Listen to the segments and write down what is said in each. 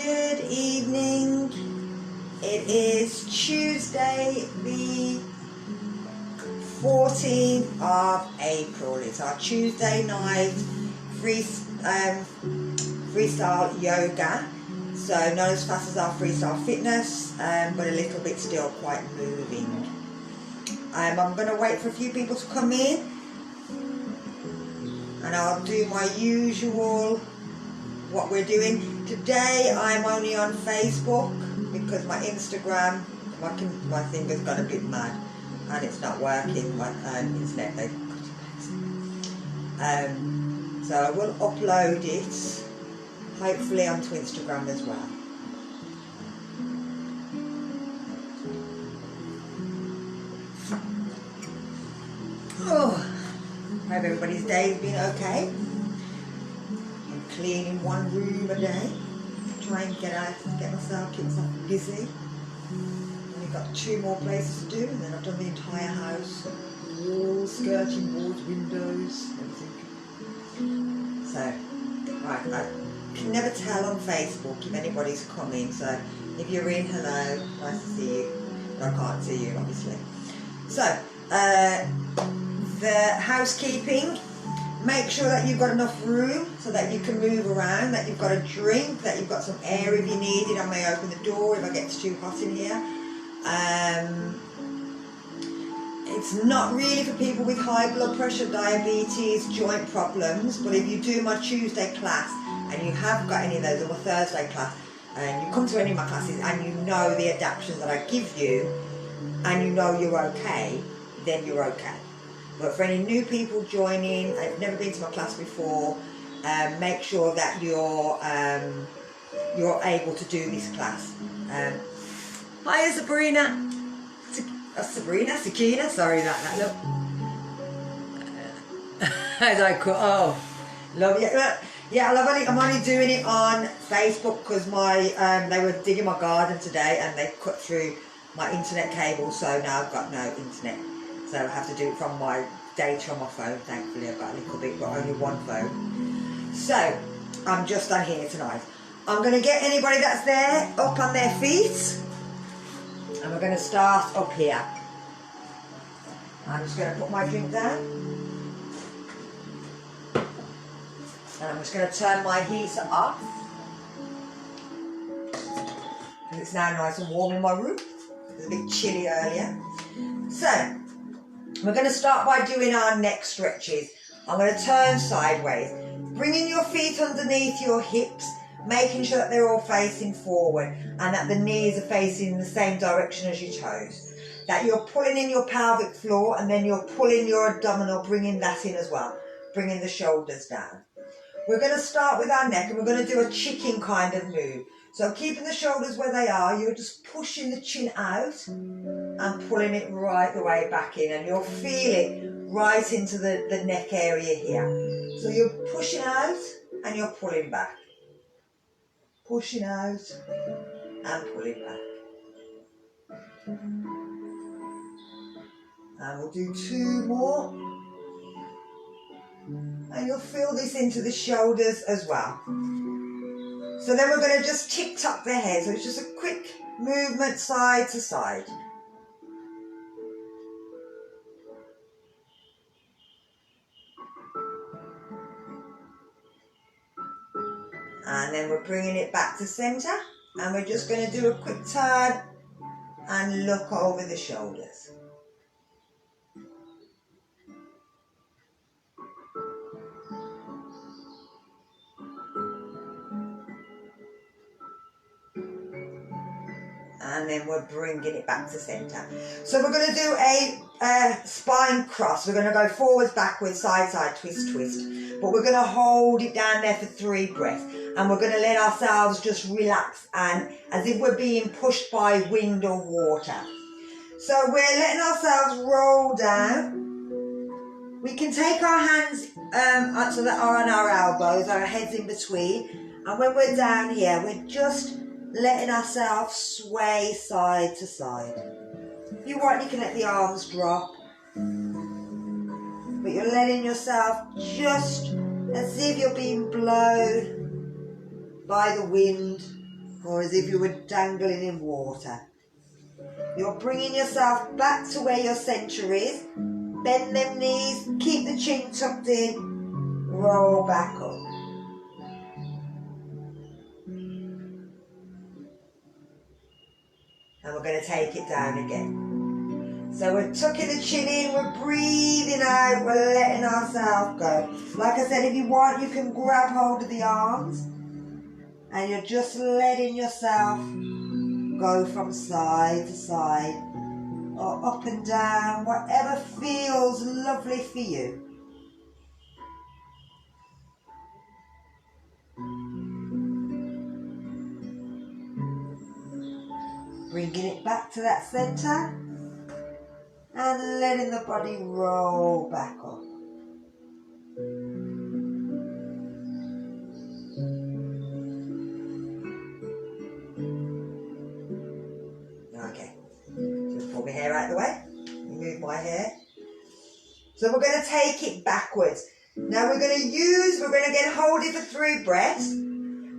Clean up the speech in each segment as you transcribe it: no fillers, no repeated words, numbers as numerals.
Good evening. It is Tuesday the 14th of April. It's our Tuesday night freestyle yoga. So not as fast as our freestyle fitness, but a little bit still quite moving. I'm going to wait for a few people to come in, and I'll do my usual what we're doing. Today I'm only on Facebook because my Instagram, my thing has gone a bit mad and it's not working, my internet, so I will upload it hopefully onto Instagram as well. Oh, I hope everybody's day has been okay. Cleaning one room a day, try and keep myself busy. Only got 2 more places to do, and then I've done the entire house, walls, skirting boards, windows, everything. So, right, I can never tell on Facebook if anybody's coming, so if you're in, hello, nice to see you. I can't see you, obviously. So, the housekeeping. Make sure that you've got enough room so that you can move around, that you've got a drink, that you've got some air if you need it. I may open the door if it gets too hot in here. It's not really for people with high blood pressure, diabetes, joint problems, but if you do my Tuesday class and you have got any of those, or my Thursday class, and you come to any of my classes and you know the adaptations that I give you and you know you're okay, then you're okay. But for any new people joining, I've never been to my class before, make sure that you're able to do this class. Hiya Sabrina. Sakina, sorry about that, look. As I could, oh, love you. Yeah, I'm only doing it on Facebook because they were digging my garden today and they cut through my internet cable, so now I've got no internet. So I have to do it from my data on my phone. Thankfully I've got a little bit, but only one phone. So I'm just on here tonight. I'm going to get anybody that's there up on their feet, and we're going to start up here. I'm just going to put my drink down, and I'm just going to turn my heater off, and it's now nice and warm in my room. It was a bit chilly earlier. So we're going to start by doing our neck stretches. I'm going to turn sideways, bringing your feet underneath your hips, making sure that they're all facing forward and that the knees are facing in the same direction as your toes. That you're pulling in your pelvic floor and then you're pulling your abdominal, bringing that in as well, bringing the shoulders down. We're going to start with our neck and we're going to do a chicken kind of move. So keeping the shoulders where they are, you're just pushing the chin out and pulling it right the way back in, and you'll feel it right into the neck area here. So you're pushing out and you're pulling back. Pushing out and pulling back. And we'll do 2 more. And you'll feel this into the shoulders as well. So then we're going to just tick-tock the head. So it's just a quick movement side to side. And then we're bringing it back to centre. And we're just going to do a quick turn and look over the shoulders. And then we're bringing it back to centre. So we're going to do a spine cross. We're going to go forwards, backwards, side, side, twist, twist. But we're going to hold it down there for 3 breaths. And we're going to let ourselves just relax, and as if we're being pushed by wind or water. So we're letting ourselves roll down. We can take our hands so that are on our elbows, our heads in between. And when we're down here, we're just letting ourselves sway side to side. If you want, you can let the arms drop. But you're letting yourself just as if you're being blown by the wind or as if you were dangling in water. You're bringing yourself back to where your centre is. Bend them knees, keep the chin tucked in, roll back up. And we're going to take it down again. So we're tucking the chin in, we're breathing out, we're letting ourselves go. Like I said, if you want, you can grab hold of the arms and you're just letting yourself go from side to side or up and down, whatever feels lovely for you. Bringing it back to that centre and letting the body roll back up. Okay, just pull my hair out of the way, move my hair. So we're going to take it backwards. Now we're going to again hold it for 3 breaths.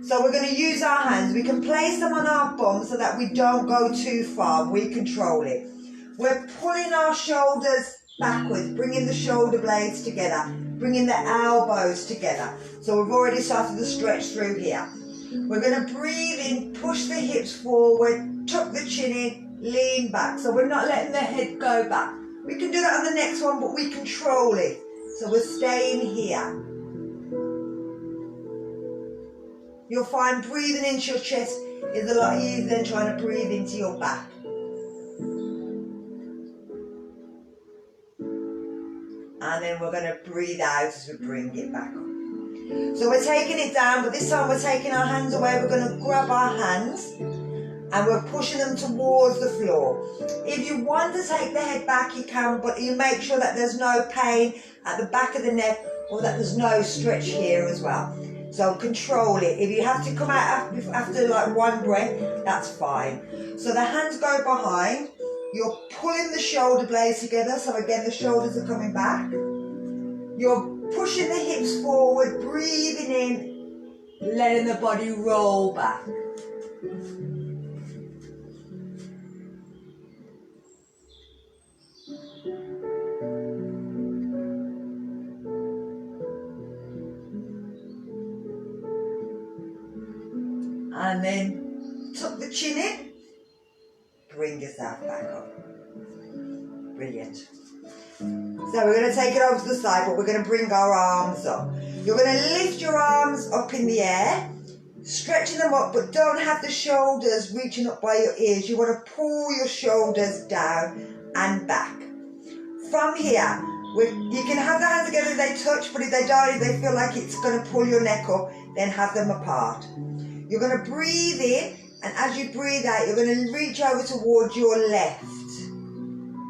So we're going to use our hands. We can place them on our bum so that we don't go too far. We control it. We're pulling our shoulders backwards, bringing the shoulder blades together, bringing the elbows together. So we've already started the stretch through here. We're going to breathe in, push the hips forward, tuck the chin in, lean back. So we're not letting the head go back. We can do that on the next one, but we control it. So we're staying here. You'll find breathing into your chest is a lot easier than trying to breathe into your back. And then we're going to breathe out as we bring it back up. So we're taking it down, but this time we're taking our hands away. We're going to grab our hands and we're pushing them towards the floor. If you want to take the head back, you can, but you make sure that there's no pain at the back of the neck or that there's no stretch here as well. So control it. If you have to come out after like 1 breath, that's fine. So the hands go behind. You're pulling the shoulder blades together. So again, the shoulders are coming back. You're pushing the hips forward, breathing in, letting the body roll back. And then tuck the chin in, bring yourself back up. Brilliant. So we're going to take it over to the side, but we're going to bring our arms up. You're going to lift your arms up in the air, stretching them up, but don't have the shoulders reaching up by your ears. You want to pull your shoulders down and back. From here, you can have the hands together if they touch, but if they don't, if they feel like it's going to pull your neck up, then have them apart. You're going to breathe in, and as you breathe out, you're going to reach over towards your left.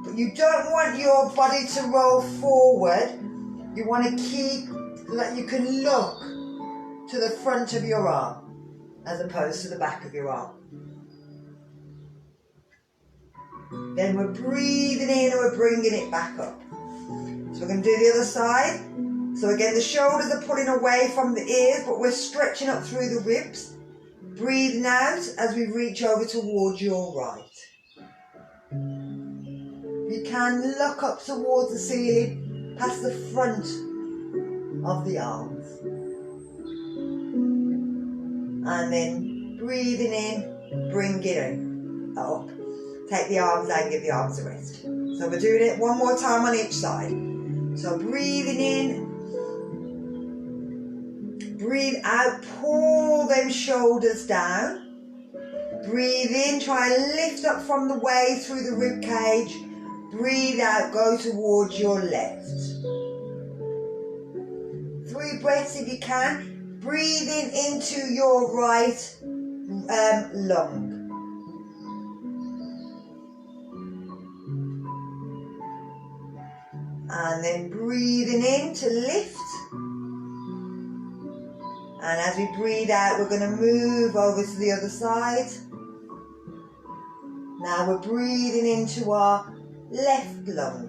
But you don't want your body to roll forward. You want to keep, like you can look to the front of your arm, as opposed to the back of your arm. Then we're breathing in and we're bringing it back up. So we're going to do the other side. So again, the shoulders are pulling away from the ears, but we're stretching up through the ribs. Breathing out as we reach over towards your right. You can look up towards the ceiling, past the front of the arms. And then breathing in, bring it up. Take the arms down, give the arms a rest. So we're doing it one more time on each side. So breathing in, breathe out, pull them shoulders down. Breathe in, try and lift up from the waist through the rib cage. Breathe out, go towards your left. 3 breaths if you can. Breathing into your right lung. And then breathing in to lift. And as we breathe out, we're going to move over to the other side. Now we're breathing into our left lung.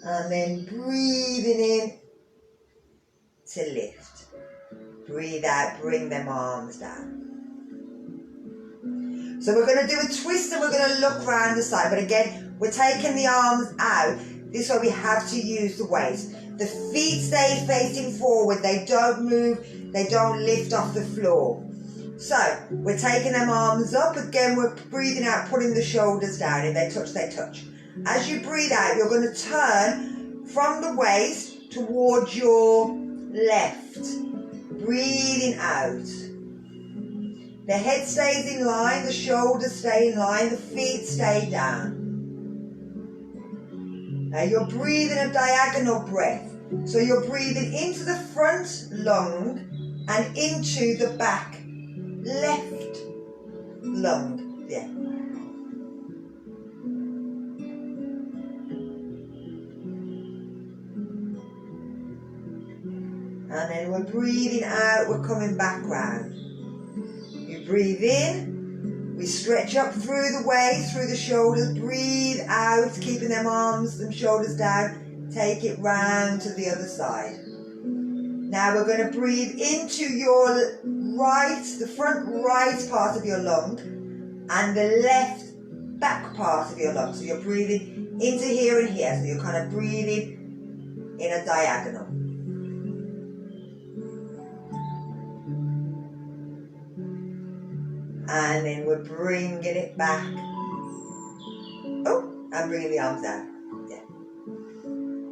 And then breathing in to lift. Breathe out, bring them arms down. So we're going to do a twist and we're going to look round the side. But again, we're taking the arms out. This way we have to use the waist. The feet stay facing forward. They don't move. They don't lift off the floor. So we're taking them arms up. Again, we're breathing out, pulling the shoulders down. If they touch, they touch. As you breathe out, you're going to turn from the waist towards your left. Breathing out. The head stays in line, the shoulders stay in line, the feet stay down. Now you're breathing a diagonal breath. So you're breathing into the front lung and into the back left lung. Yeah. And then we're breathing out, we're coming back round. You breathe in, we stretch up through the waist, through the shoulders, breathe out, keeping them arms, them shoulders down, take it round to the other side. Now we're going to breathe into your right, the front right part of your lung, and the left back part of your lung. So you're breathing into here and here, so you're kind of breathing in a diagonal. And then we're bringing it back. Oh, I'm bringing the arms down. Yeah.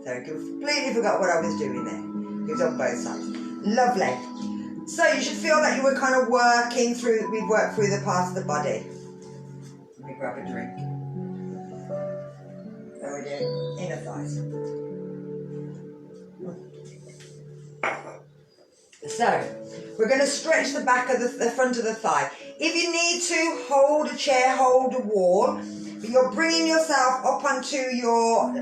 So I completely forgot what I was doing there. We've done both sides. Lovely. So you should feel that you were kind of working through, we've worked through the parts of the body. Let me grab a drink. So we're doing inner thighs. So, we're going to stretch the back of the front of the thigh. If you need to, hold a chair, hold a wall. But you're bringing yourself up onto your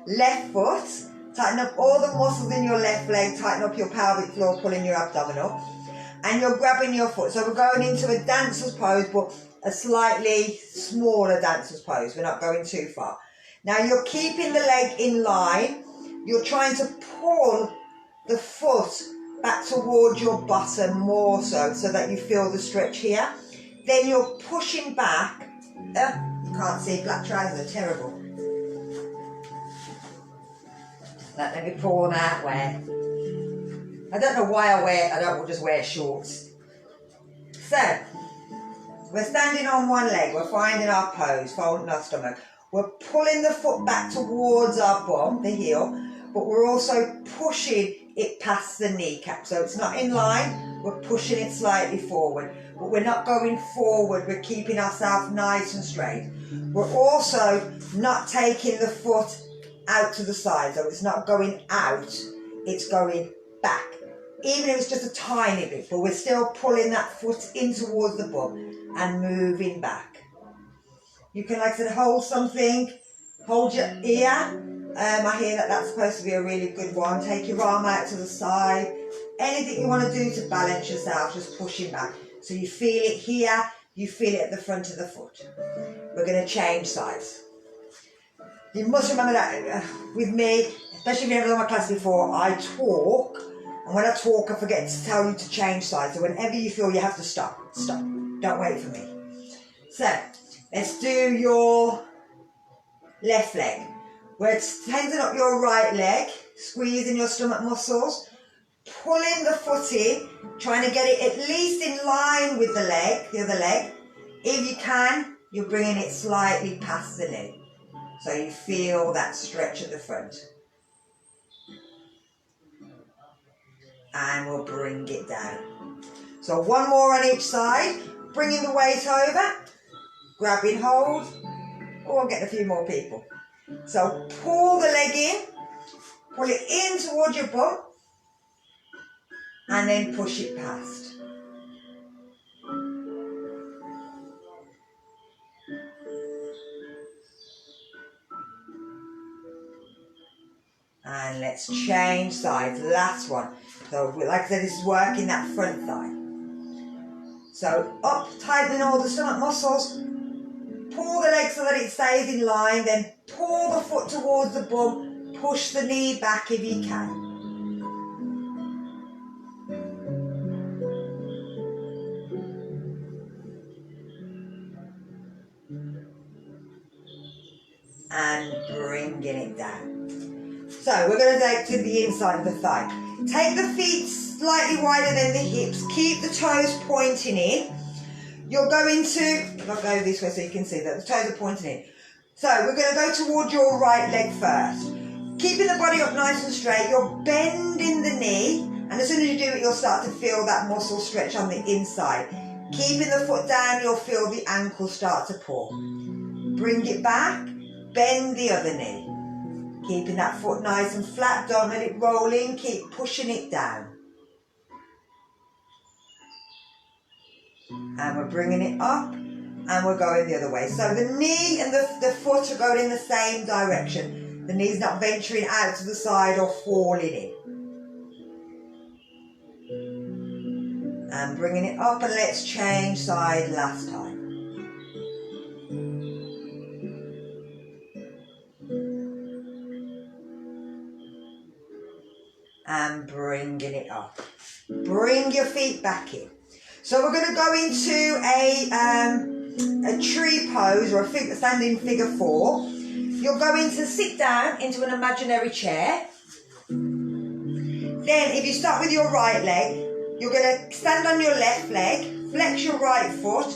left foot. Tighten up all the muscles in your left leg. Tighten up your pelvic floor, pulling your abdominal. And you're grabbing your foot. So we're going into a dancer's pose, but a slightly smaller dancer's pose. We're not going too far. Now you're keeping the leg in line. You're trying to pull the foot back towards your bottom more so that you feel the stretch here. Then you're pushing back. You can't see, black trousers are terrible. Let me pull that way. I don't know why I don't just wear shorts. So, we're standing on one leg, we're finding our pose, folding our stomach. We're pulling the foot back towards our bum, the heel, but we're also pushing it past the kneecap. So it's not in line, we're pushing it slightly forward. But we're not going forward, we're keeping ourselves nice and straight. We're also not taking the foot out to the side. So it's not going out, it's going back. Even if it's just a tiny bit, but we're still pulling that foot in towards the bum and moving back. You can, like I said, hold something, hold your ear. I hear that that's supposed to be a really good one. Take your arm out to the side. Anything you want to do to balance yourself, just pushing back. So you feel it here, you feel it at the front of the foot. We're going to change sides. You must remember that with me, especially if you've never done my class before, I talk. And when I talk, I forget to tell you to change sides. So whenever you feel you have to stop. Don't wait for me. So, let's do your left leg. We're tensing up your right leg, squeezing your stomach muscles, pulling the foot in, trying to get it at least in line with the leg, the other leg. If you can, you're bringing it slightly past the knee. So you feel that stretch at the front. And we'll bring it down. So one more on each side, bringing the weight over, grabbing hold, or get a few more people. So pull the leg in, pull it in towards your bum, and then push it past. And let's change sides, last one. So like I said, this is working that front thigh. So up, tightening all the stomach muscles, pull the leg leg so that it stays in line, then pull the foot towards the bum, push the knee back if you can. And bringing it down. So we're going to take to the inside of the thigh. Take the feet slightly wider than the hips. Keep the toes pointing in. You're going to, if I go this way so you can see that the toes are pointing in. So we're going to go toward your right leg first. Keeping the body up nice and straight. You're bending the knee. And as soon as you do it, you'll start to feel that muscle stretch on the inside. Keeping the foot down, you'll feel the ankle start to pull. Bring it back. Bend the other knee. Keeping that foot nice and flat, don't let it roll in, keep pushing it down. And we're bringing it up and we're going the other way. So the knee and the foot are going in the same direction. The knee's not venturing out to the side or falling in. And bringing it up, and let's change side last time. And bringing it up. Bring your feet back in. So we're going to go into a tree pose or a standing figure 4. You're going to sit down into an imaginary chair. Then if you start with your right leg, you're going to stand on your left leg, flex your right foot,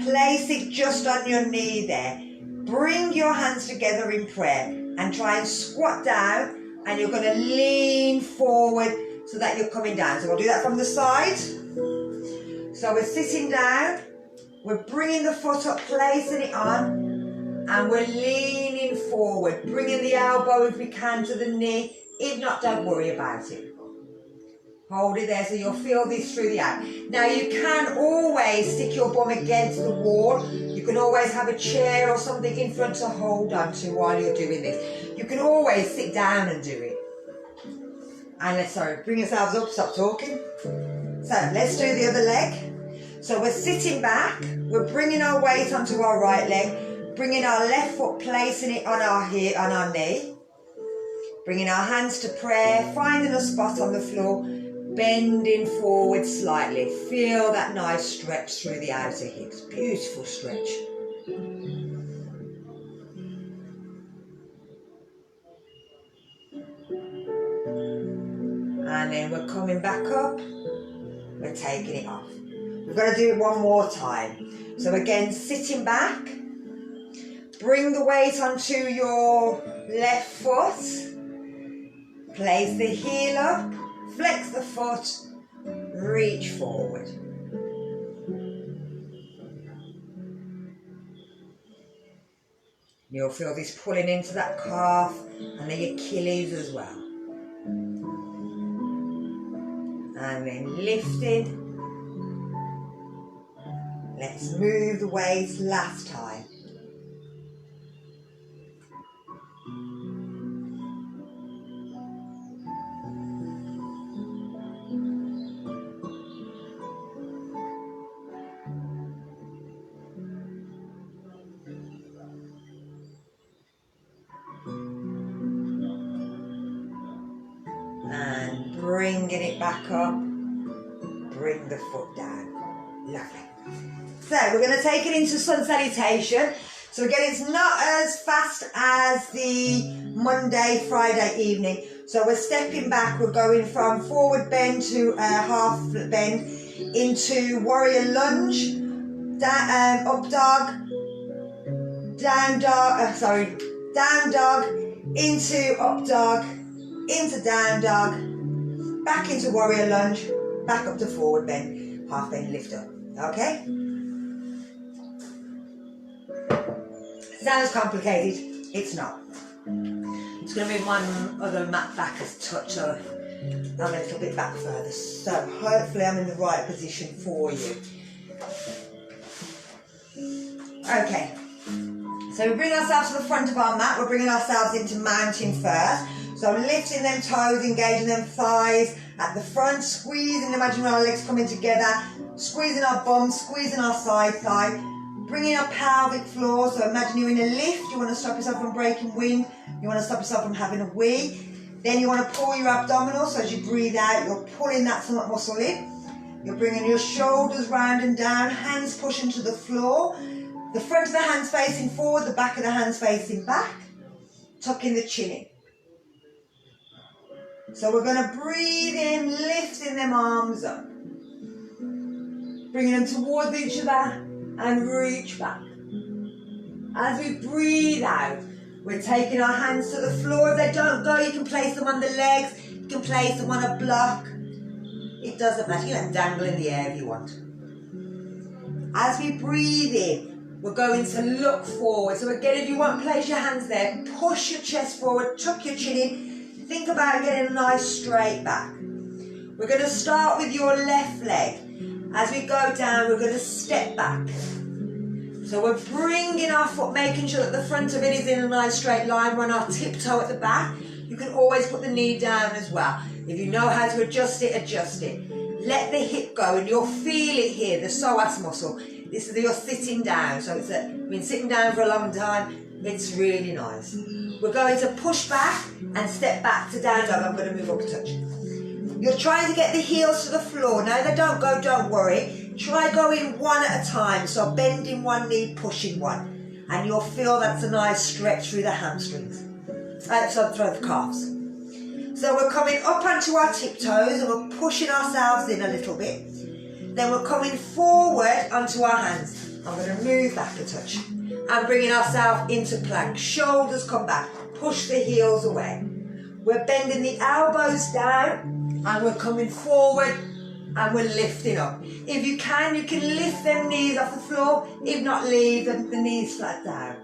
place it just on your knee there. Bring your hands together in prayer and try and squat down. And you're going to lean forward so that you're coming down. So we'll do that from the side. So we're sitting down. We're bringing the foot up, placing it on. And we're leaning forward. Bringing the elbow if we can to the knee. If not, don't worry about it. Hold it there so you'll feel this through the out. Now you can always stick your bum against the wall. You can always have a chair or something in front to hold on to while you're doing this. You can always sit down and do it. And let's, bring yourselves up, stop talking. So let's do the other leg. So we're sitting back, we're bringing our weight onto our right leg, bringing our left foot, placing it on our knee, bringing our hands to prayer, finding a spot on the floor, bending forward slightly. Feel that nice stretch through the outer hips. Beautiful stretch. And then we're coming back up, we're taking it off. We're going to do it one more time. So again, sitting back, bring the weight onto your left foot, place the heel up, flex the foot, reach forward. You'll feel this pulling into that calf and the Achilles as well. And then lifting. Let's move the weight last time. And bringing it back up, bring the foot down. Lovely. So we're going to take it into sun salutation. So again, it's not as fast as the Monday, Friday evening. So we're stepping back, we're going from forward bend to half bend into warrior lunge, up dog, down dog, down dog, into up dog, into down dog, back into warrior lunge, back up to forward bend, half bend, lift up. Okay? Sounds complicated, it's not. It's going to move my other mat back a touch, so I'm a little bit back further. So hopefully I'm in the right position for you. Okay, so we bring ourselves to the front of our mat. We're bringing ourselves into mountain first. So lifting them toes, engaging them thighs at the front, squeezing, imagine our legs coming together, squeezing our bum, squeezing our side thigh, Bringing our pelvic floor, so imagine you're in a lift, you want to stop yourself from breaking wind, you want to stop yourself from having a wee. Then you want to pull your abdominals, so as you breathe out, you're pulling that stomach muscle in. You're bringing your shoulders round and down, hands pushing to the floor. The front of the hands facing forward, the back of the hands facing back. Tucking the chin in. So we're going to breathe in, lifting them arms up. Bringing them towards each other and reach back. As we breathe out, we're taking our hands to the floor. If they don't go, you can place them on the legs. You can place them on a block. It doesn't matter. You can dangle in the air if you want. As we breathe in, we're going to look forward. So again, if you want to place your hands there, push your chest forward, tuck your chin in. Think about getting a nice straight back. We're going to start with your left leg. As we go down, we're going to step back. So we're bringing our foot, making sure that the front of it is in a nice straight line. We're on our tiptoe at the back. You can always put the knee down as well. If you know how to adjust it, adjust it. Let the hip go and you'll feel it here, the psoas muscle. This is you're sitting down, so it's been sitting down for a long time. It's really nice. We're going to push back and step back to down dog. I'm going to move up a touch. You're trying to get the heels to the floor. Now they don't go, don't worry. Try going one at a time. So bending one knee, pushing one. And you'll feel that's a nice stretch through the hamstrings. Through the calves. So we're coming up onto our tiptoes and we're pushing ourselves in a little bit. Then we're coming forward onto our hands. I'm going to move back a touch. And bringing ourselves into plank. Shoulders come back. Push the heels away. We're bending the elbows down. And we're coming forward and we're lifting up. If you can lift them knees off the floor. If not, leave the knees flat down.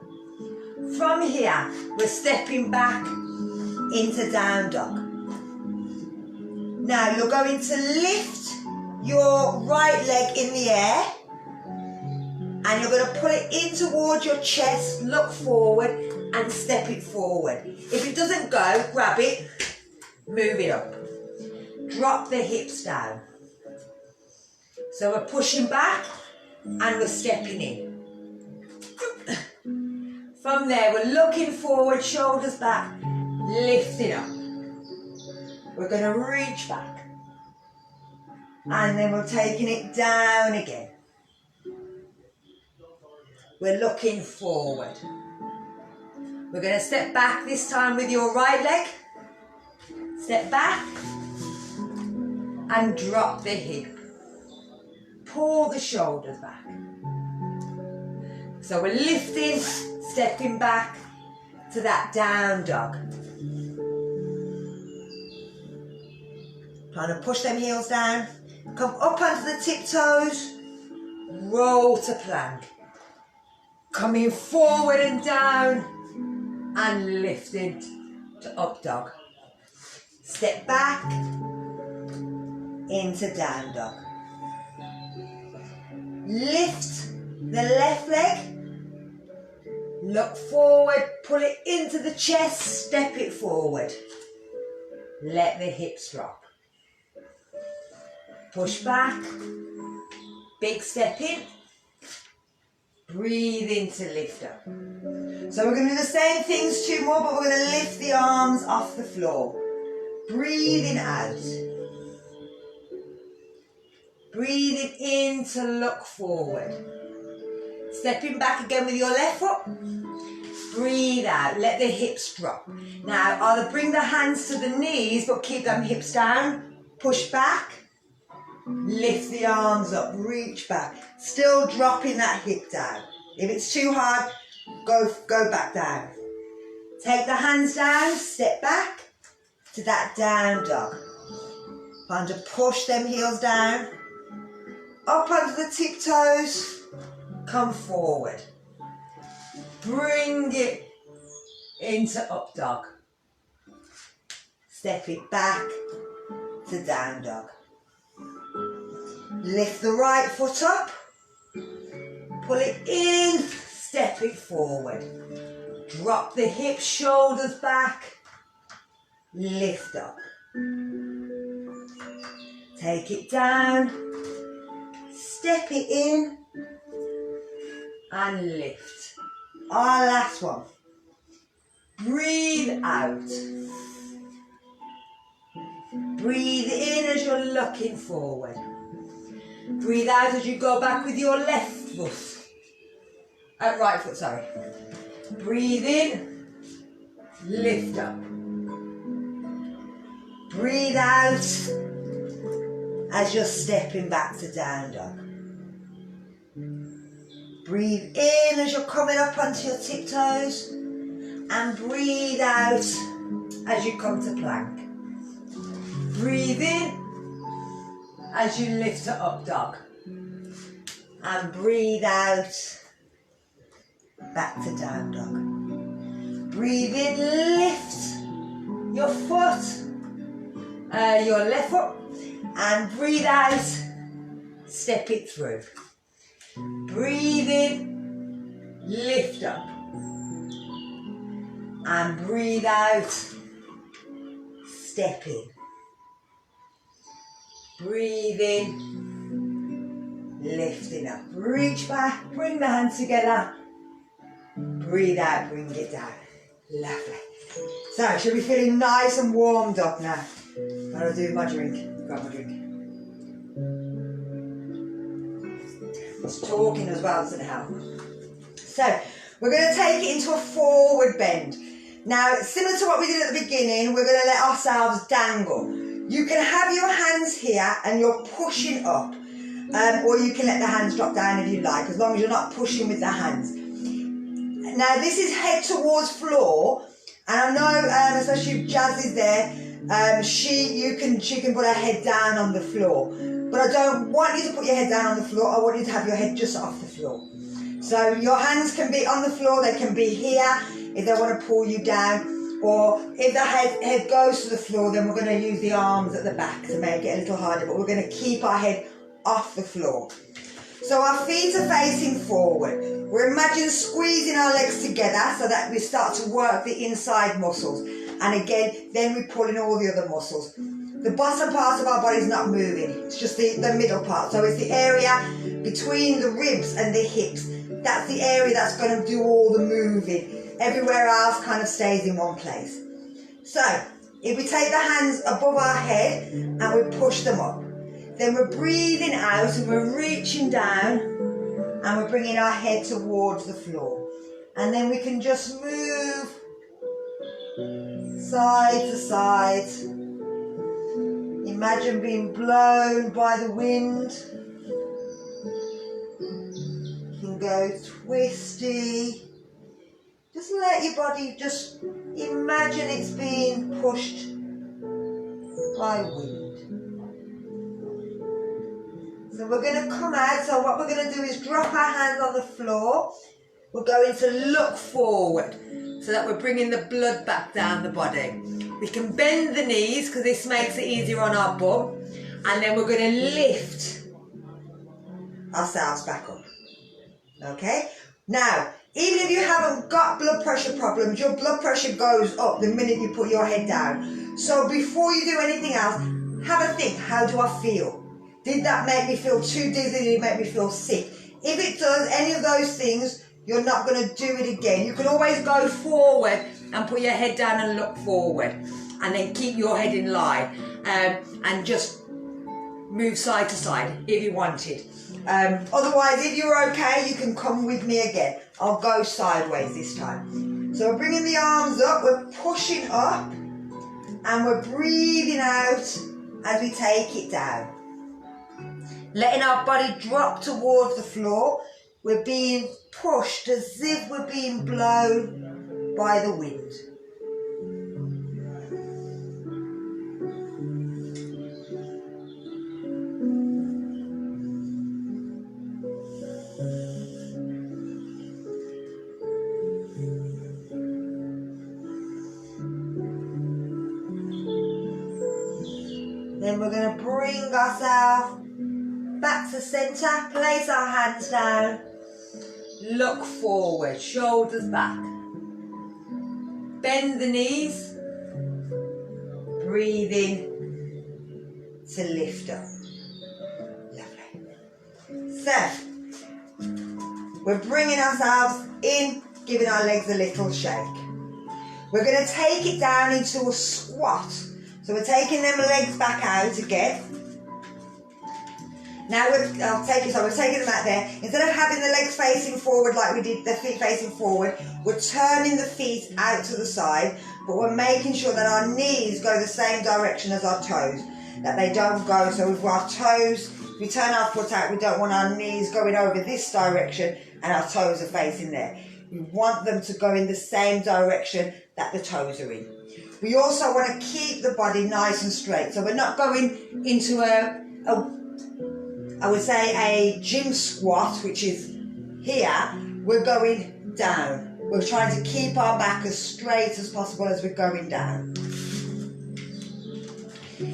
From here, we're stepping back into down dog. Now you're going to lift your right leg in the air. And you're going to pull it in towards your chest, look forward and step it forward. If it doesn't go, grab it, move it up. Drop the hips down. So we're pushing back and we're stepping in. From there, we're looking forward, shoulders back, lifting up. We're going to reach back. And then we're taking it down again. We're looking forward. We're going to step back this time with your right leg. Step back. And drop the hip. Pull the shoulders back. So we're lifting, stepping back to that down dog. Trying to push them heels down. Come up onto the tiptoes. Roll to plank. Coming forward and down. And lifted to up dog. Step back. Into down dog. Lift the left leg. Look forward, pull it into the chest, step it forward. Let the hips drop. Push back. Big step in. Breathe in to lift up. So we're going to do the same things, 2 more, but we're going to lift the arms off the floor. Breathing out. Breathing in to look forward. Stepping back again with your left foot. Breathe out. Let the hips drop. Now, either bring the hands to the knees, but keep them hips down. Push back. Lift the arms up. Reach back. Still dropping that hip down. If it's too hard, go back down. Take the hands down. Step back to that down dog. Trying to push them heels down. Up onto the tiptoes, come forward. Bring it into up dog. Step it back to down dog. Lift the right foot up. Pull it in, step it forward. Drop the hips, shoulders back. Lift up. Take it down. Step it in and lift. Our last one. Breathe out. Breathe in as you're looking forward. Breathe out as you go back with your left foot. Right foot, sorry. Breathe in, lift up. Breathe out as you're stepping back to down dog. Breathe in as you're coming up onto your tiptoes, and breathe out as you come to plank. Breathe in as you lift to up dog, and breathe out back to down dog. Breathe in, lift your foot, your left foot, and breathe out, step it through. Breathe in, lift up, and breathe out, step in. Breathe in, lifting up. Reach back, bring the hands together. Breathe out, bring it down. Lovely. So, should be feeling nice and warmed up now. I'll do my drink. Grab my drink. It's talking as well doesn't help. So, we're going to take it into a forward bend. Now, similar to what we did at the beginning, we're going to let ourselves dangle. You can have your hands here and you're pushing up, or you can let the hands drop down if you like, as long as you're not pushing with the hands. Now, this is head towards floor, and I know, especially if Jazz is there, she can put her head down on the floor. But I don't want you to put your head down on the floor. I want you to have your head just off the floor. So your hands can be on the floor, they can be here if they want to pull you down. Or if the head goes to the floor, then we're going to use the arms at the back to make it a little harder. But we're going to keep our head off the floor. So our feet are facing forward. We're imagining squeezing our legs together so that we start to work the inside muscles. And again, then we pull in all the other muscles. The bottom part of our body is not moving. It's just the middle part. So it's the area between the ribs and the hips. That's the area that's going to do all the moving. Everywhere else kind of stays in one place. So if we take the hands above our head and we push them up, then we're breathing out and we're reaching down and we're bringing our head towards the floor. And then we can just move side to side. Imagine being blown by the wind. You can go twisty. Just let your body just imagine it's being pushed by wind. So we're going to come out. So what we're going to do is drop our hands on the floor. We're going to look forward so that we're bringing the blood back down the body. We can bend the knees because this makes it easier on our bum. And then we're going to lift ourselves back up. Okay? Now, even if you haven't got blood pressure problems, your blood pressure goes up the minute you put your head down. So before you do anything else, have a think, how do I feel? Did that make me feel too dizzy? Did it make me feel sick? If it does, any of those things, you're not going to do it again. You can always go forward and put your head down and look forward. And then keep your head in line. And just move side to side if you wanted. Otherwise, if you're okay, you can come with me again. I'll go sideways this time. So we're bringing the arms up, we're pushing up, and we're breathing out as we take it down. Letting our body drop towards the floor. We're being pushed as if we're being blown by the wind. Then we're going to bring ourselves back to centre, place our hands down, look forward, shoulders back. Bend the knees, breathe in to lift up. Lovely. So, We're bringing ourselves in, giving our legs a little shake. We're going to take it down into a squat. So we're taking them legs back out again. Now we're taking them out there. Instead of having the legs facing forward like we did, the feet facing forward, we're turning the feet out to the side, but we're making sure that our knees go the same direction as our toes, that they don't go. So with our toes, we turn our foot out, we don't want our knees going over this direction and our toes are facing there. We want them to go in the same direction that the toes are in. We also want to keep the body nice and straight. So we're not going into I would say a gym squat, which is here. We're going down. We're trying to keep our back as straight as possible as we're going down.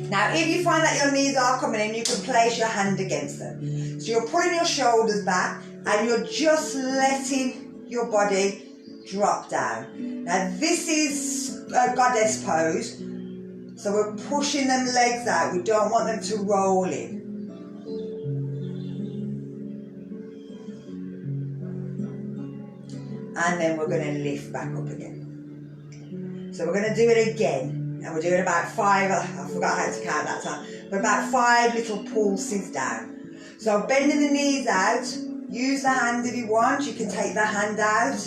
Now, if you find that your knees are coming in, you can place your hand against them. So you're pulling your shoulders back and you're just letting your body drop down. Now, this is a goddess pose. So we're pushing them legs out. We don't want them to roll in. And then we're going to lift back up again. So we're going to do it again. And we're doing about 5, I forgot how to count that time, but about 5 little pulses down. So bending the knees out, use the hand if you want. You can take the hand out.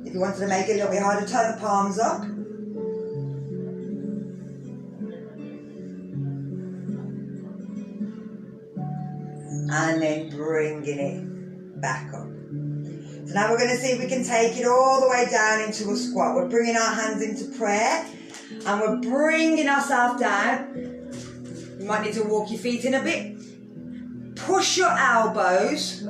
If you wanted to make it a little bit harder, turn the palms up. And then bringing it back up. So now we're going to see if we can take it all the way down into a squat. We're bringing our hands into prayer and we're bringing ourselves down. You might need to walk your feet in a bit. Push your elbows.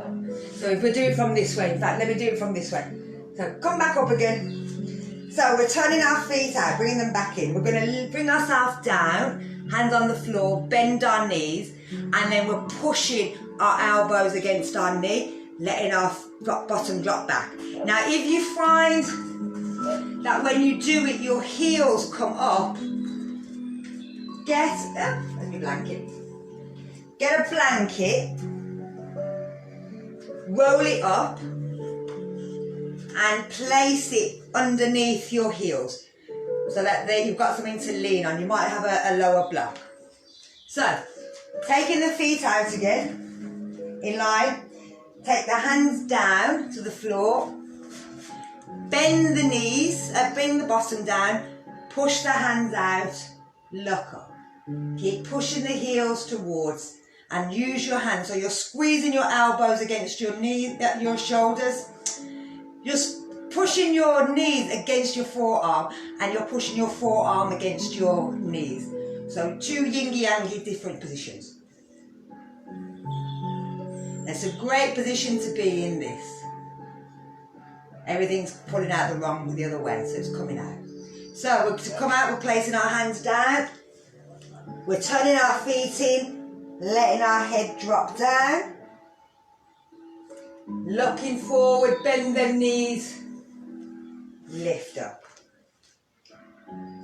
So if we do it from this way, in fact, let me do it from this way. So come back up again. So we're turning our feet out, bringing them back in. We're going to bring ourselves down, hands on the floor, bend our knees, and then we're pushing our elbows against our knee, letting our bottom drop back. Now, if you find that when you do it, your heels come up, let me blanket. Get a blanket, roll it up, and place it underneath your heels, so that there you've got something to lean on. You might have a lower block. So, taking the feet out again, in line. Take the hands down to the floor, bend the knees, bring the bottom down, push the hands out, look up. Keep pushing the heels towards and use your hands. So you're squeezing your elbows against your knees, your shoulders. Just pushing your knees against your forearm and you're pushing your forearm against your knees. So 2 yin-yang different positions. It's a great position to be in this. Everything's pulling out the other way, so it's coming out. So to come out, we're placing our hands down. We're turning our feet in, letting our head drop down. Looking forward, bend them knees, lift up.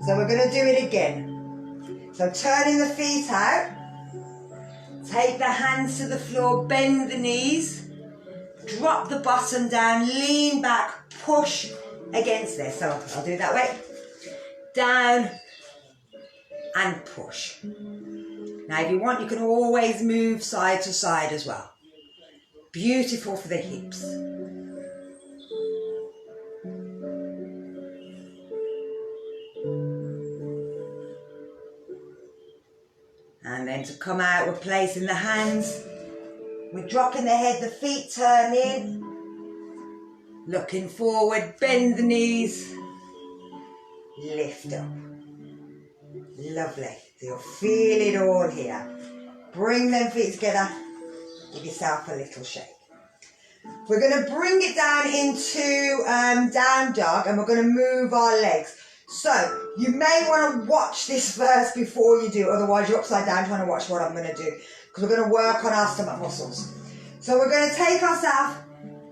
So we're going to do it again. So turning the feet out. Take the hands to the floor, bend the knees, drop the bottom down, lean back, push against this. So I'll do it that way. Down and push. Now if you want, you can always move side to side as well. Beautiful for the hips. And then to come out, we're placing the hands, we're dropping the head, the feet turn in, looking forward, bend the knees, lift up. Lovely. So you'll feel it all here. Bring them feet together, give yourself a little shake. We're going to bring it down into down dog and we're going to move our legs. So, you may want to watch this first before you do, otherwise you're upside down trying to watch what I'm going to do, because we're going to work on our stomach muscles. So we're going to take ourselves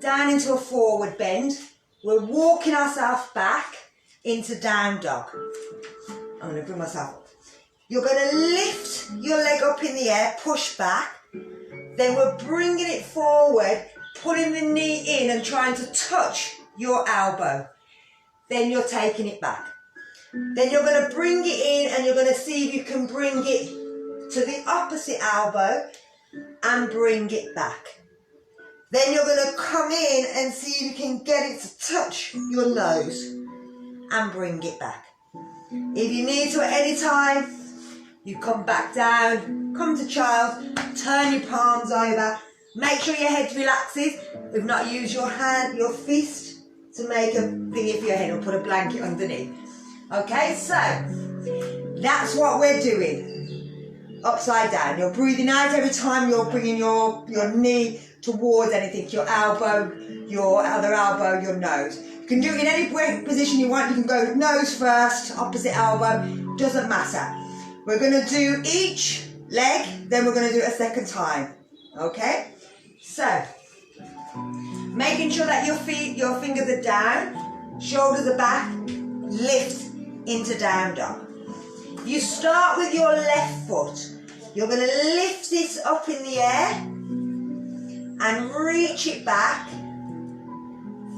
down into a forward bend. We're walking ourselves back into down dog. I'm going to bring myself up. You're going to lift your leg up in the air, push back. Then we're bringing it forward, pulling the knee in and trying to touch your elbow. Then you're taking it back. Then you're going to bring it in and you're going to see if you can bring it to the opposite elbow and bring it back. Then you're going to come in and see if you can get it to touch your nose and bring it back. If you need to at any time, you come back down, come to child, turn your palms over, make sure your head relaxes. If not, use your hand, your fist to make a thingy for your head or put a blanket underneath. Okay, so that's what we're doing. Upside down. You're breathing out every time you're bringing your knee towards anything, your elbow, your other elbow, your nose. You can do it in any position you want. You can go nose first, opposite elbow, doesn't matter. We're going to do each leg, then we're going to do it a second time. Okay? So, making sure that your fingers are down, shoulders are back, lift into down dog. You start with your left foot. You're going to lift this up in the air and reach it back.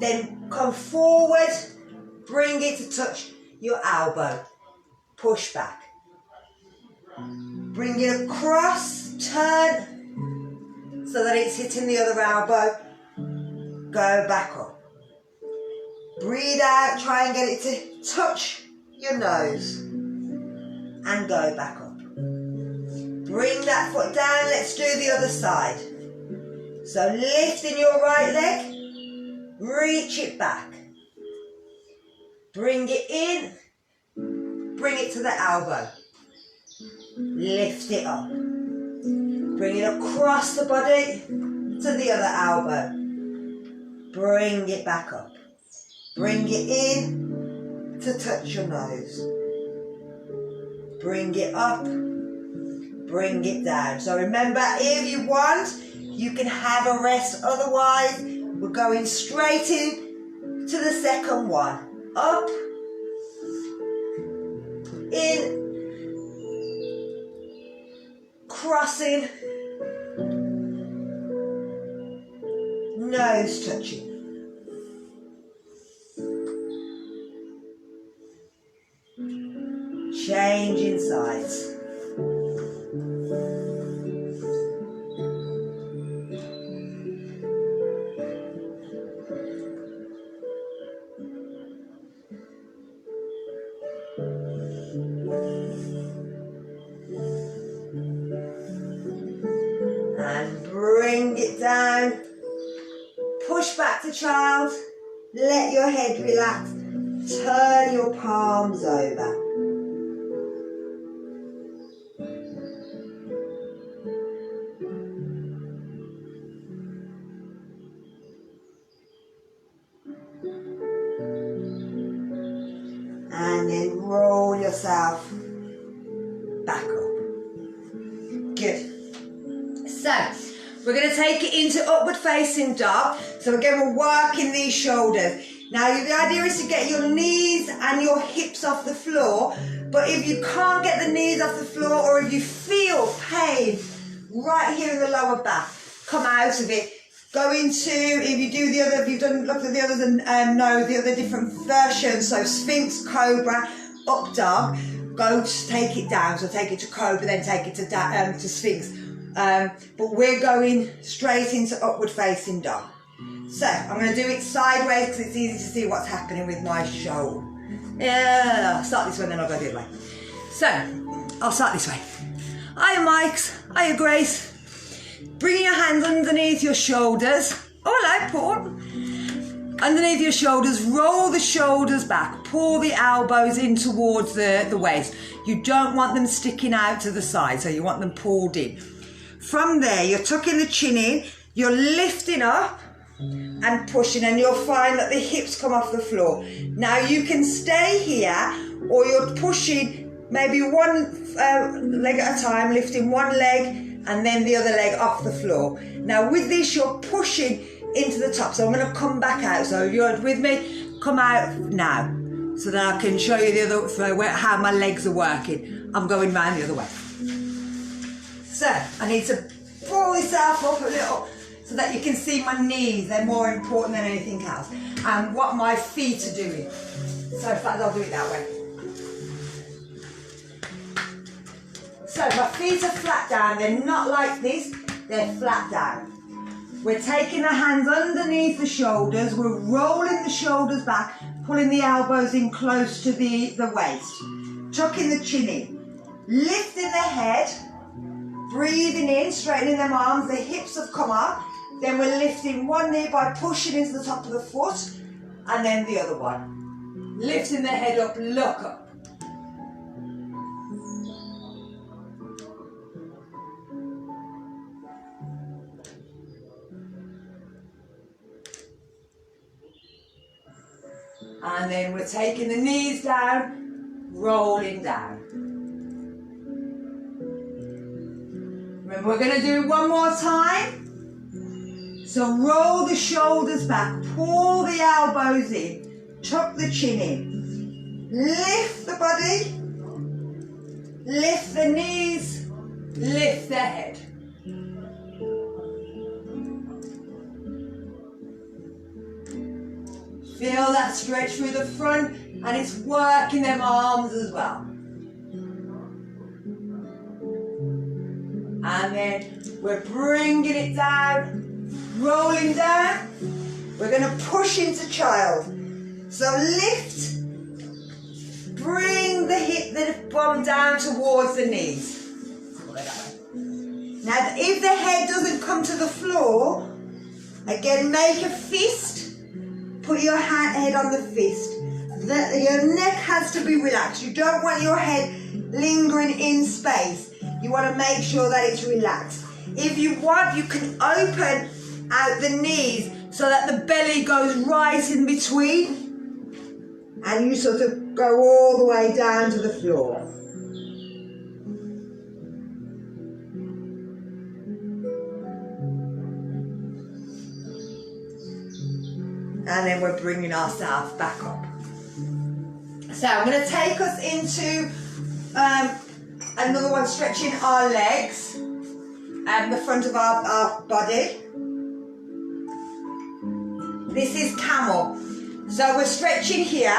Then come forward, bring it to touch your elbow. Push back. Bring it across, turn so that it's hitting the other elbow. Go back up. Breathe out, try and get it to touch your nose. And go back up. Bring that foot down, let's do the other side. So lifting your right leg, reach it back. Bring it in, bring it to the elbow. Lift it up. Bring it across the body to the other elbow. Bring it back up. Bring it in to touch your nose. Bring it up, bring it down. So remember, if you want, you can have a rest. Otherwise, we're going straight in to the second one. Up, in, crossing, nose touching. Changing sides. And bring it down. Push back to child. Let your head relax. Turn your palms over. And then roll yourself back up. Good. So, we're going to take it into upward facing dog. So again, we're working these shoulders. Now, the idea is to get your knees and your hips off the floor. But if you can't get the knees off the floor, or if you feel pain right here in the lower back, come out of it. Go into, if you do the other, if you've done, looked at the others and know the other different versions, so Sphinx, Cobra, Up Dog, go take it down. So take it to Cobra, then take it to Sphinx. But we're going straight into upward facing dog. So I'm going to do it sideways because it's easy to see what's happening with my shoulder. Yeah, I'll start this way, then I'll go the other way. So I'll start this way. Hiya, Mike's. Hiya, Grace. Bring your hands underneath your shoulders. Oh, hello, Paul. Underneath your shoulders, roll the shoulders back. Pull the elbows in towards the waist. You don't want them sticking out to the side, so you want them pulled in. From there, you're tucking the chin in, you're lifting up and pushing, and you'll find that the hips come off the floor. Now, you can stay here, or you're pushing maybe one leg at a time, lifting one leg, and then the other leg off the floor. Now with this, you're pushing into the top. So I'm going to come back out. So if you're with me, come out now. So that I can show you the other how my legs are working. I'm going round the other way. So I need to pull this up a little. so that you can see my knees. They're more important than anything else. And what my feet are doing. So in fact, I'll do it that way. So my feet are flat down. They're not like this. They're flat down. We're taking the hands underneath the shoulders. We're rolling the shoulders back, pulling the elbows in close to the waist. Tucking the chin in. Lifting the head. Breathing in, straightening them arms. The hips have come up. Then we're lifting one knee by pushing into the top of the foot. And then the other one. Lifting the head up, look up. And then we're taking the knees down, rolling down. Remember, we're going to do it one more time. So roll the shoulders back, pull the elbows in, tuck the chin in. Lift the body, lift the knees, lift the head. Feel that stretch through the front, and it's working them arms as well. And then we're bringing it down, rolling down. We're going to push into child. So lift, bring the bum down towards the knees. Now, if the head doesn't come to the floor, again, make a fist. Put your head on the fist. Your neck has to be relaxed. You don't want your head lingering in space. You want to make sure that it's relaxed. If you want, you can open out the knees so that the belly goes right in between. And you sort of go all the way down to the floor. And then we're bringing ourselves back up. So I'm going to take us into another one, stretching our legs and the front of our body. This is camel. So we're stretching here.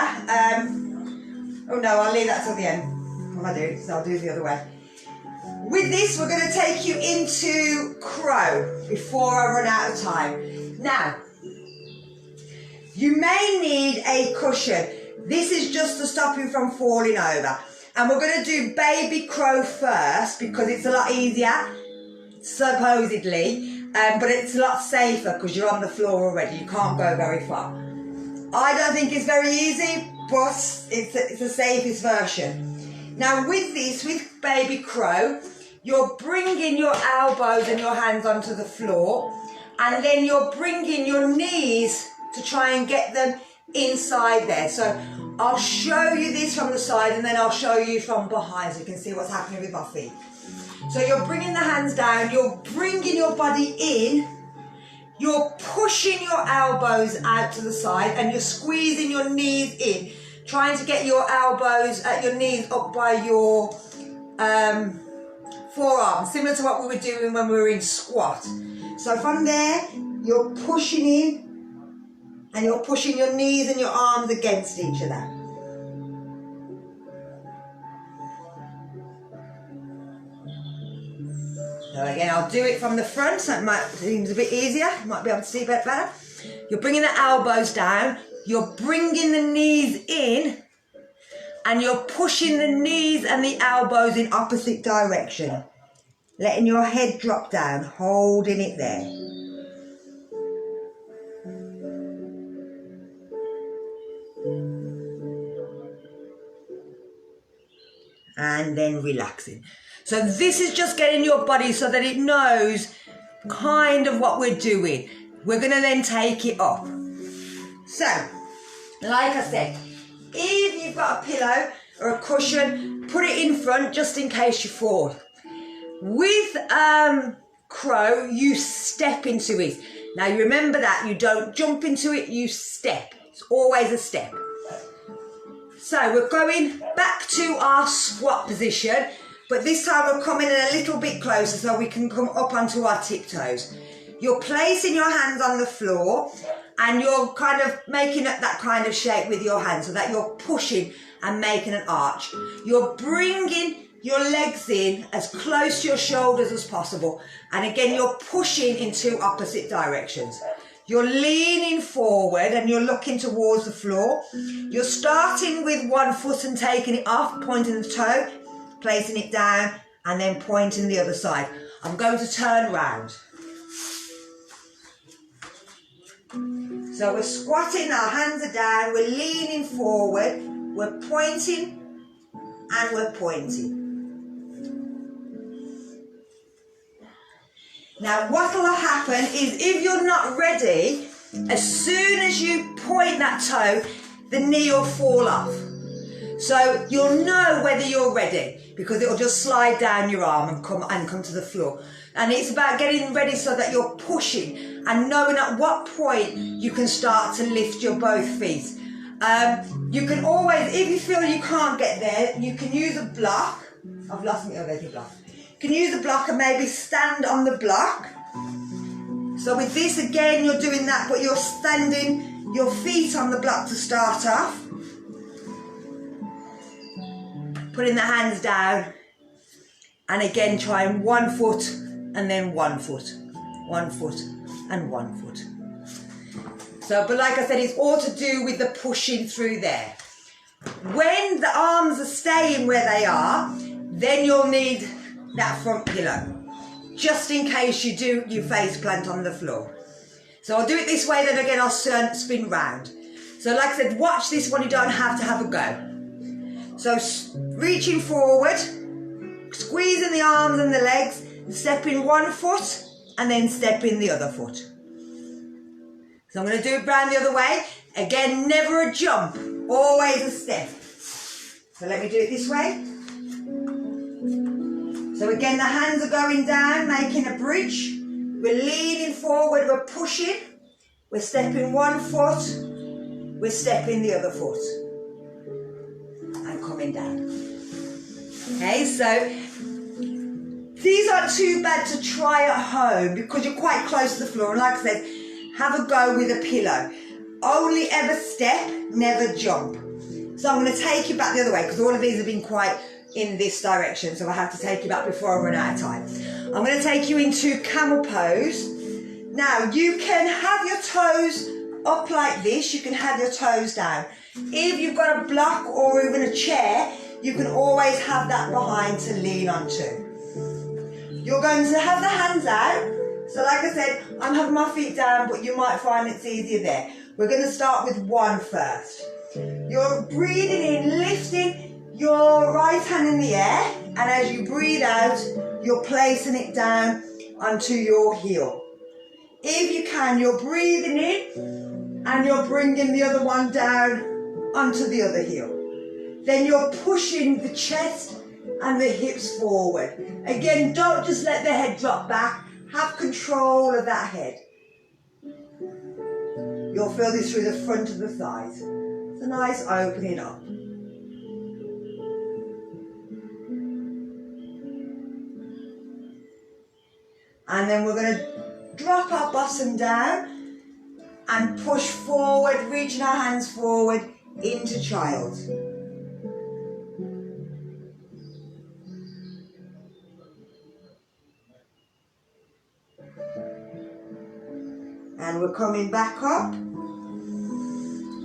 Oh no, I'll leave that till the end. What am I doing? So I'll do it the other way. With this, we're going to take you into crow before I run out of time. Now, you may need a cushion. This is just to stop you from falling over. And we're going to do baby crow first because it's a lot easier, supposedly, but it's a lot safer because you're on the floor already. You can't go very far. I don't think it's very easy, but it's the safest version. Now with this, with baby crow, you're bringing your elbows and your hands onto the floor, and then you're bringing your knees to try and get them inside there. So I'll show you this from the side and then I'll show you from behind so you can see what's happening with my feet. So you're bringing the hands down, you're bringing your body in, you're pushing your elbows out to the side and you're squeezing your knees in, trying to get your elbows, your knees up by your forearms, similar to what we were doing when we were in squat. So from there, you're pushing in, and you're pushing your knees and your arms against each other. So again, I'll do it from the front, so it seems a bit easier. You might be able to see a bit better. You're bringing the elbows down, you're bringing the knees in, and you're pushing the knees and the elbows in opposite direction. Letting your head drop down, holding it there. And then relaxing. So this is just getting your body so that it knows kind of what we're doing. We're going to then take it up. So, like I said, if you've got a pillow or a cushion, put it in front just in case you fall. With crow, you step into it. Now you remember that, you don't jump into it, you step. It's always a step. So we're going back to our squat position, but this time we're coming in a little bit closer so we can come up onto our tiptoes. You're placing your hands on the floor and you're kind of making that kind of shape with your hands so that you're pushing and making an arch. You're bringing your legs in as close to your shoulders as possible. And again, you're pushing in two opposite directions. You're leaning forward and you're looking towards the floor. You're starting with one foot and taking it off, pointing the toe, placing it down, and then pointing the other side. I'm going to turn around. So we're squatting, our hands are down, we're leaning forward, we're pointing, and we're pointing. Now what will happen is if you're not ready, as soon as you point that toe, the knee will fall off. So you'll know whether you're ready because it'll just slide down your arm and come to the floor. And it's about getting ready so that you're pushing and knowing at what point you can start to lift your both feet. You can always, if you feel you can't get there, you can use a block. I've lost my other block. You can use a block and maybe stand on the block. So with this again, you're doing that, but you're standing your feet on the block to start off. Putting the hands down. And again, trying 1 foot and then 1 foot. 1 foot and 1 foot. So, but like I said, it's all to do with the pushing through there. When the arms are staying where they are, then you'll need that front pillow, just in case you face plant on the floor. So I'll do it this way, then again I'll spin round. So like I said, watch this one, you don't have to have a go. So reaching forward, squeezing the arms and the legs, stepping 1 foot and then stepping the other foot. So I'm going to do it round the other way. Again, never a jump, always a step. So let me do it this way. So again, the hands are going down, making a bridge. We're leaning forward, we're pushing. We're stepping 1 foot, we're stepping the other foot. And coming down. Okay, so these aren't too bad to try at home because you're quite close to the floor. And like I said, have a go with a pillow. Only ever step, never jump. So I'm going to take you back the other way because all of these have been quite in this direction, so I have to take you back before I run out of time. I'm going to take you into camel pose. Now you can have your toes up like this, you can have your toes down. If you've got a block or even a chair, you can always have that behind to lean onto. You're going to have the hands out. So like I said, I'm having my feet down, but you might find it's easier there. We're going to start with 1 first. You're breathing in, lifting your right hand in the air, and as you breathe out, you're placing it down onto your heel. If you can, you're breathing in and you're bringing the other one down onto the other heel. Then you're pushing the chest and the hips forward. Again, don't just let the head drop back. Have control of that head. You'll feel this through the front of the thighs. It's a nice opening up. And then we're going to drop our bottom down and push forward, reaching our hands forward into child. And we're coming back up.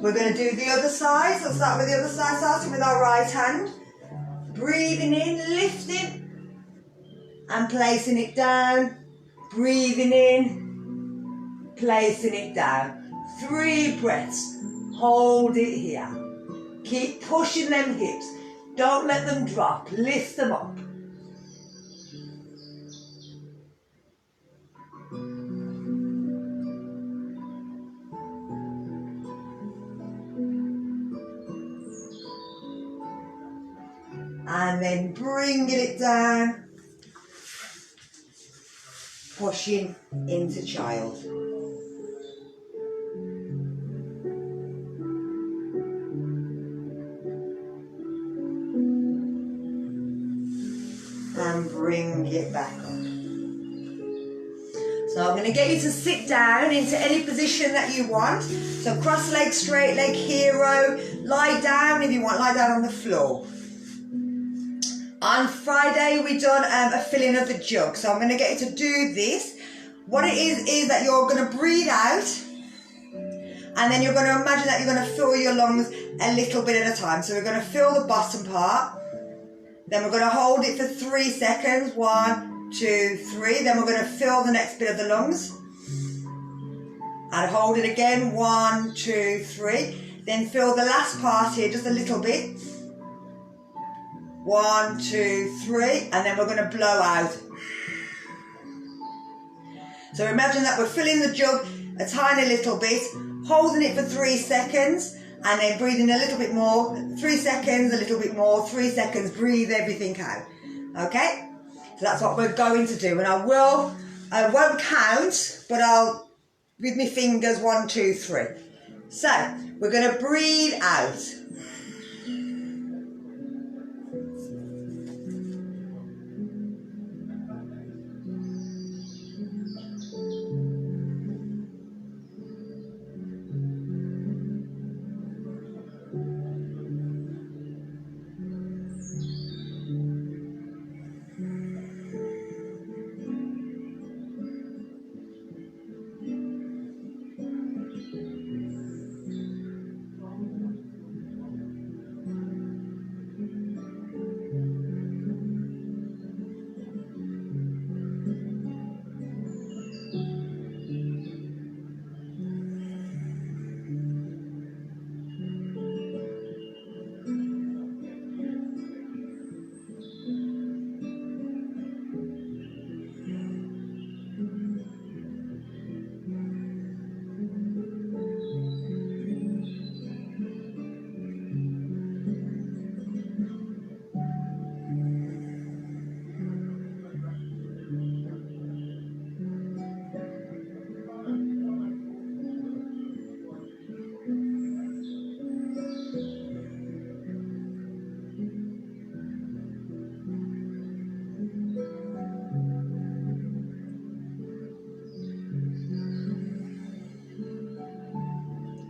We're going to do the other side. So start with the other side, starting with our right hand. Breathing in, lifting, and placing it down. Breathing in, placing it down. 3 breaths. Hold it here. Keep pushing them hips. Don't let them drop. Lift them up. And then bringing it down. Pushing into child. And bring it back up. So So I'm going to get you to sit down into any position that you want. So cross leg, straight leg, hero. Lie down if you want, lie down on the floor. On Friday we done a filling of the jug. So I'm going to get you to do this. What it is that you're going to breathe out. And then you're going to imagine that you're going to fill your lungs a little bit at a time. So we're going to fill the bottom part. Then we're going to hold it for 3 seconds. 1, 2, 3. Then we're going to fill the next bit of the lungs. And hold it again. 1, 2, 3. Then fill the last part here just a little bit. 1, 2, 3. And then we're going to blow out. So imagine that we're filling the jug a tiny little bit, holding it for 3 seconds, and then breathing a little bit more. 3 seconds, a little bit more, 3 seconds, breathe everything out. Okay? So that's what we're going to do. And I won't count, but I'll, with my fingers, 1, 2, 3. So, we're going to breathe out.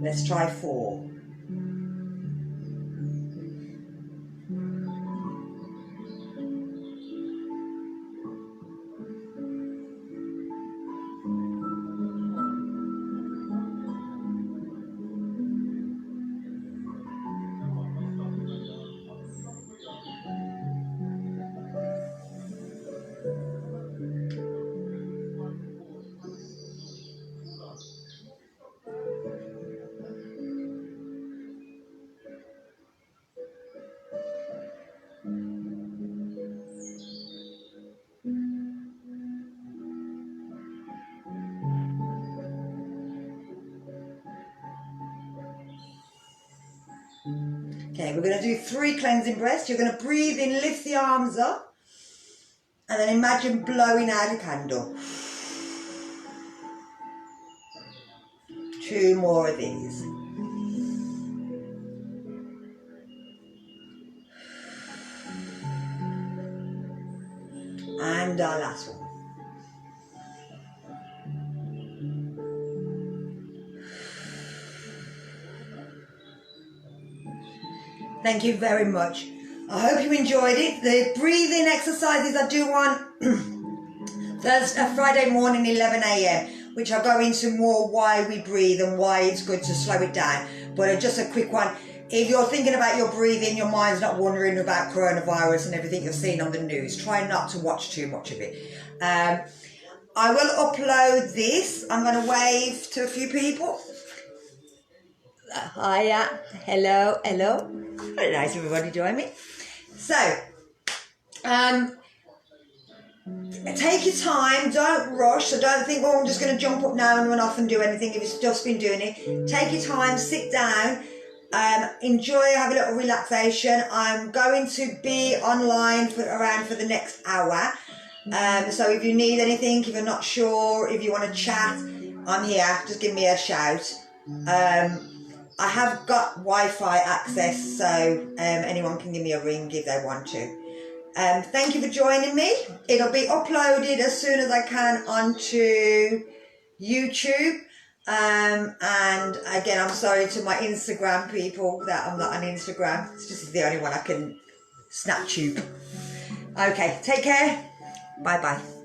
Let's try 4. Okay, we're going to do 3 cleansing breaths. You're going to breathe in, lift the arms up, and then imagine blowing out a candle. 2 more of these. And our last one. Thank you very much. I hope you enjoyed it. The breathing exercises I do on Friday morning, 11 a.m, which I'll go into more why we breathe and why it's good to slow it down. But just a quick one. If you're thinking about your breathing, your mind's not wondering about coronavirus and everything you're seeing on the news, try not to watch too much of it. I will upload this. I'm going to wave to a few people. Hiya, hello. Nice everybody join me. So, take your time, don't rush, so don't think, oh, I'm just going to jump up now and run off and do anything if you've just been doing it. Take your time, sit down, enjoy, have a little relaxation. I'm going to be online for the next hour. So if you need anything, if you're not sure, if you want to chat, I'm here, just give me a shout. I have got Wi-Fi access, so anyone can give me a ring if they want to. Thank you for joining me. It'll be uploaded as soon as I can onto YouTube. And again, I'm sorry to my Instagram people that I'm not on Instagram. It's just the only one I can snap tube. Okay, take care. Bye bye.